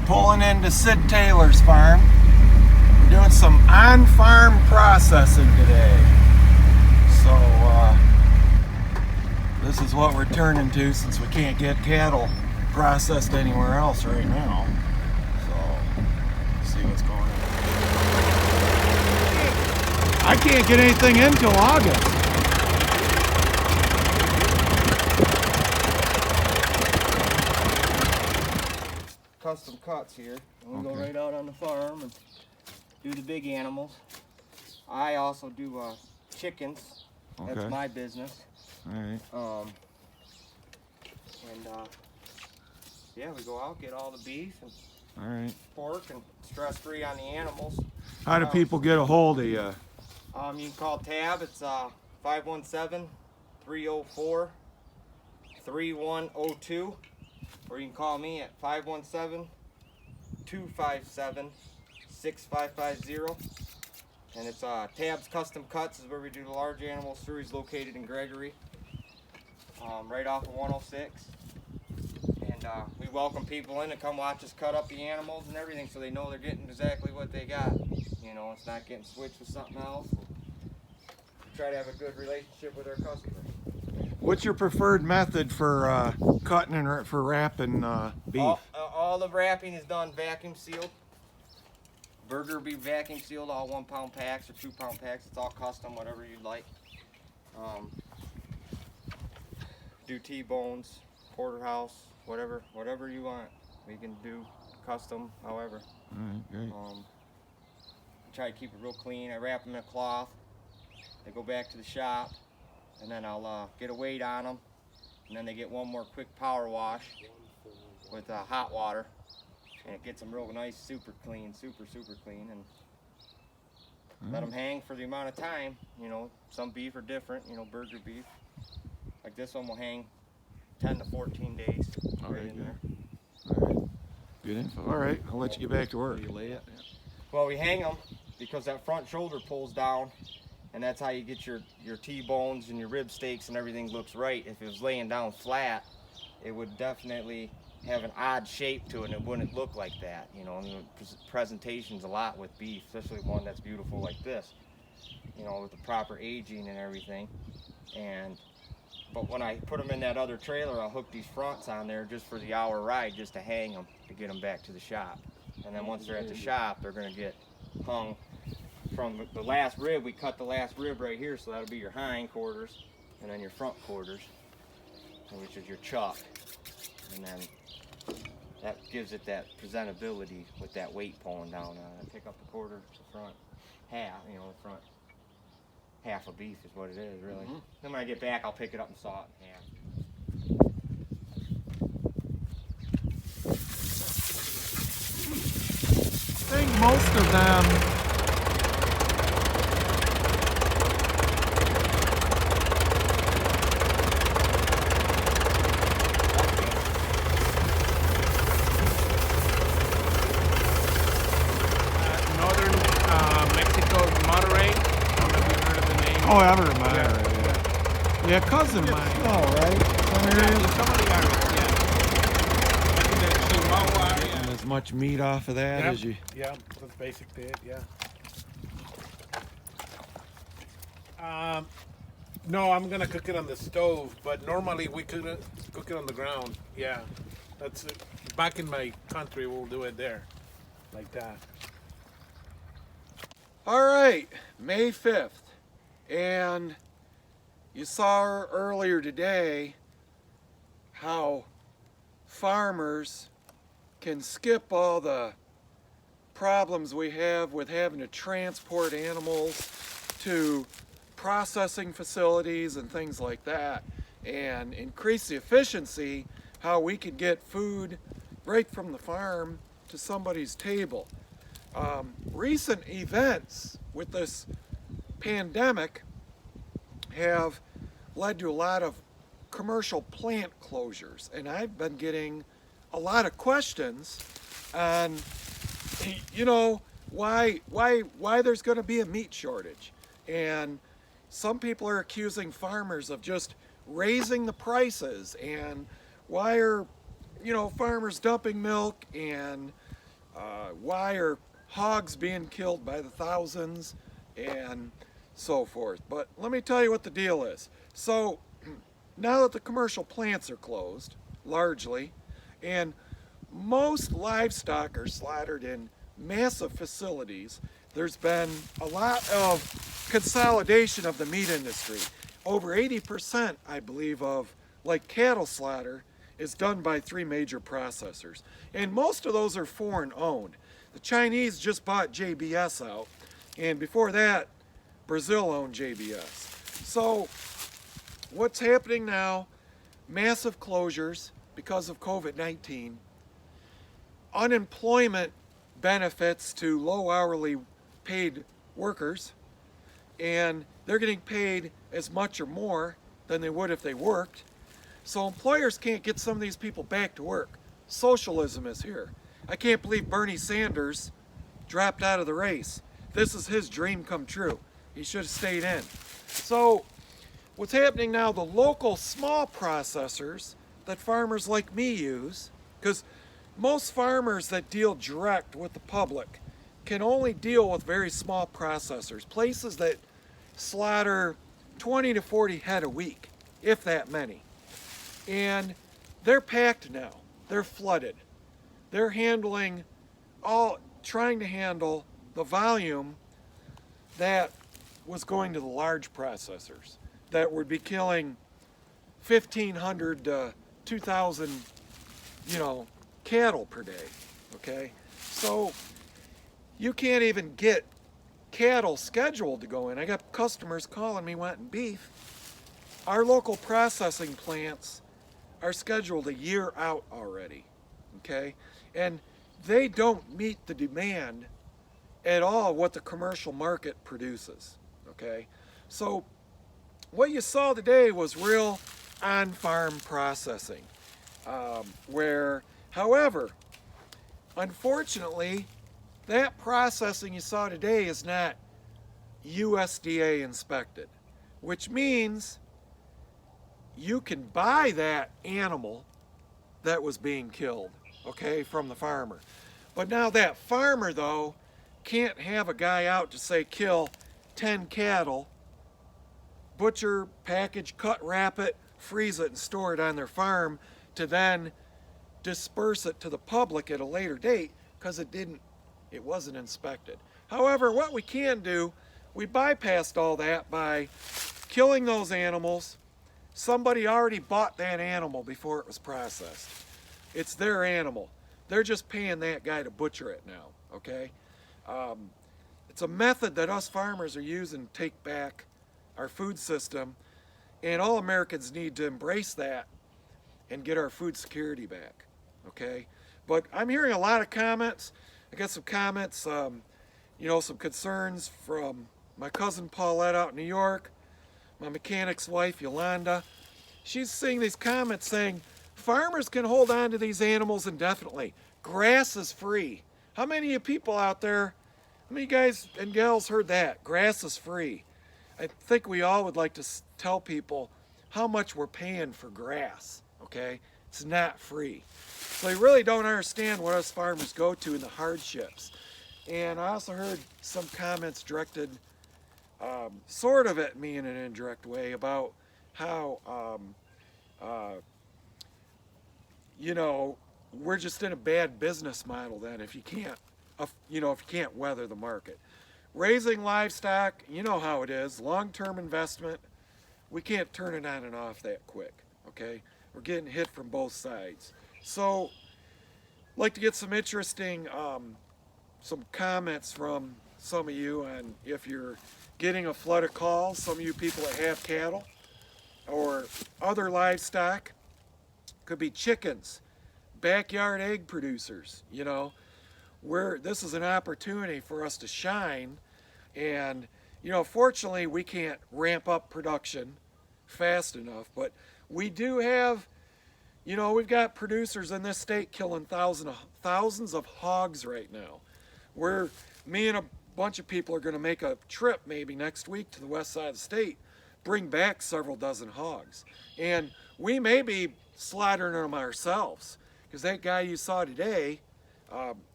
Pulling into Sid Taylor's farm. We're doing some on-farm processing today. So this is what we're turning to since we can't get cattle processed anywhere else right now. So let's see what's going on. I can't get anything in till August. Custom cuts here. We go right out on the farm and do the big animals. I also do chickens. That's my business. All right. Yeah, we go out, get all the beef and All right. pork and stress-free on the animals. How do people get a hold of you? You can call Tab. It's 517-304-3102, or you can call me at 517-257-6550. And it's Tab's Custom Cuts is where we do the large animals through. He's located in Gregory, right off of 106. And we welcome people in to come watch us cut up the animals and everything, so they know they're getting exactly what they got. You know, it's not getting switched with something else. We try to have a good relationship with our customers. What's your preferred method for cutting and for wrapping beef? All the wrapping is done vacuum sealed. Burger beef vacuum sealed, all 1 pound packs or 2 pound packs. It's all custom, whatever you'd like. Do T-bones, porterhouse, whatever you want. We can do custom, however. All right, great. Try to keep it real clean. I wrap them in a cloth. They go back to the shop, and then I'll get a weight on them, and then they get one more quick power wash with hot water, and it gets them real nice, super clean, super clean, and let them hang for the amount of time. You know, some beef are different. You know, burger beef, like this one will hang 10 to 14 days. All right right, in good. there. All right. Good info. All right, I'll let you get back to work. You lay it? Well, we hang them because that front shoulder pulls down, and that's how you get your T-bones and your rib steaks and everything looks right. If it was laying down flat, it would definitely have an odd shape to it, and it wouldn't look like that. You know, and the presentation's a lot with beef, especially one that's beautiful like this. You know, with the proper aging and everything. But when I put them in that other trailer, I'll hook these fronts on there just for the hour ride, just to hang them to get them back to the shop. And then once they're at the shop, they're going to get hung from the last rib. We cut the last rib right here, so that'll be your hind quarters, and then your front quarters, which is your chuck. And then that gives it that presentability with that weight pulling down on it. Pick up the quarter, the front half, you know, the front half of beef is what it is, really. Then when I get back, I'll pick it up and saw it in half. I think most of them Northern Mexico, Monterrey. I don't know if you've heard of the name. Oh, I've heard of mine already. Yeah, cousin mine. Oh, right. Some areas. Some of the areas, yeah. Like in the Chihuahua area. And as much meat off of that as you. Yeah, that's basically it, yeah. No, I'm gonna cook it on the stove, but normally we cook it on the ground. Yeah, that's it. Back in my country, we'll do it there, like that. All right, May 5th. And you saw earlier today how farmers can skip all the problems we have with having to transport animals to processing facilities and things like that, and increase the efficiency, how we could get food right from the farm to somebody's table. Recent events with this pandemic have led to a lot of commercial plant closures, and I've been getting a lot of questions on, you know, why there's going to be a meat shortage. And some people are accusing farmers of just raising the prices, and why are farmers dumping milk, and why are hogs being killed by the thousands, and so forth. But let me tell you what the deal is. So now that the commercial plants are closed, largely, and most livestock are slaughtered in massive facilities, there's been a lot of consolidation of the meat industry. Over 80%, I believe, of like cattle slaughter is done by 3 major processors. And most of those are foreign owned. The Chinese just bought JBS out, and before that, Brazil owned JBS. So what's happening now, massive closures because of COVID-19, unemployment benefits to low hourly paid workers, and they're getting paid as much or more than they would if they worked. So employers can't get some of these people back to work. Socialism is here. I can't believe Bernie Sanders dropped out of the race. This is his dream come true. He should have stayed in. So what's happening now, the local small processors that farmers like me use, because most farmers that deal direct with the public can only deal with very small processors, places that slaughter 20 to 40 head a week, if that many. And they're packed now. They're flooded. They're trying to handle the volume that was going to the large processors that would be killing 1,500 to 2,000, cattle per day, okay? So you can't even get cattle scheduled to go in. I got customers calling me wanting beef. Our local processing plants are scheduled a year out already, okay? And they don't meet the demand at all what the commercial market produces, okay? So what you saw today was real on-farm processing, where, however, unfortunately, that processing you saw today is not USDA inspected, which means you can buy that animal that was being killed, okay, from the farmer. But now that farmer, though, can't have a guy out to say kill 10 cattle, butcher, package, cut, wrap it, freeze it, and store it on their farm to then disperse it to the public at a later date because it wasn't inspected. However, what we can do, we bypassed all that by killing those animals. Somebody already bought that animal before it was processed. It's their animal. They're just paying that guy to butcher it now, okay? It's a method that us farmers are using to take back our food system, and all Americans need to embrace that and get our food security back, okay? But I'm hearing a lot of comments. I got some comments, some concerns from my cousin Paulette out in New York, my mechanic's wife Yolanda. She's seeing these comments saying farmers can hold on to these animals indefinitely. Grass is free. How many of you people out there, how many guys and gals heard that? Grass is free. I think we all would like to tell people how much we're paying for grass, okay? It's not free. So they really don't understand what us farmers go to and the hardships. And I also heard some comments directed sort of at me in an indirect way about how, we're just in a bad business model then if you can't weather the market. Raising livestock, you know how it is, long-term investment. We can't turn it on and off that quick, okay? We're getting hit from both sides. So, I'd like to get some interesting, some comments from some of you on if you're getting a flood of calls, some of you people that have cattle or other livestock. Could be chickens, backyard egg producers, this is an opportunity for us to shine. And, fortunately we can't ramp up production fast enough, but we do have, we've got producers in this state killing thousands of hogs right now. Me and a bunch of people are going to make a trip maybe next week to the west side of the state, bring back several dozen hogs. And we may be slaughtering them ourselves Because that guy you saw today,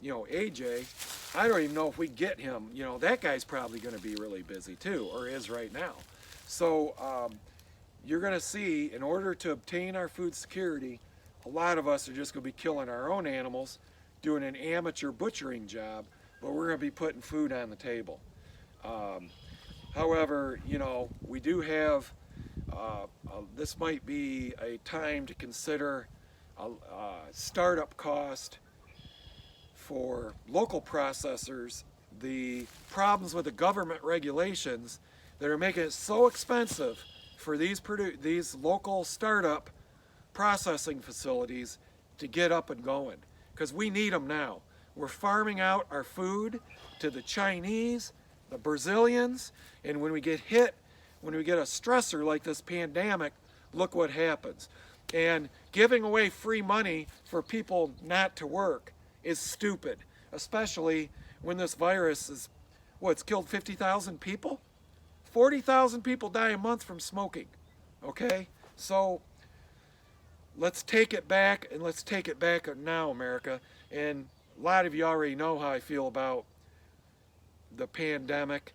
you know, AJ, I don't even know if we get him. You know, that guy's probably going to be really busy too, or is right now. So you're going to see, in order to obtain our food security, a lot of us are just going to be killing our own animals, doing an amateur butchering job, but we're going to be putting food on the table. However, you know, we do have, this might be a time to consider a startup cost for local processors. The problems with the government regulations that are making it so expensive for these local startup processing facilities to get up and going, because we need them now. We're farming out our food to the Chinese, the Brazilians, and when we get hit, when we get a stressor like this pandemic, look what happens. And giving away free money for people not to work is stupid, especially when this virus is, it's killed 50,000 people? 40,000 people die a month from smoking, okay? So let's take it back, and let's take it back now, America. And a lot of you already know how I feel about the pandemic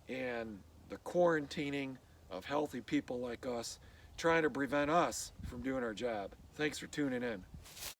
and the quarantining of healthy people like us, trying to prevent us from doing our job. Thanks for tuning in.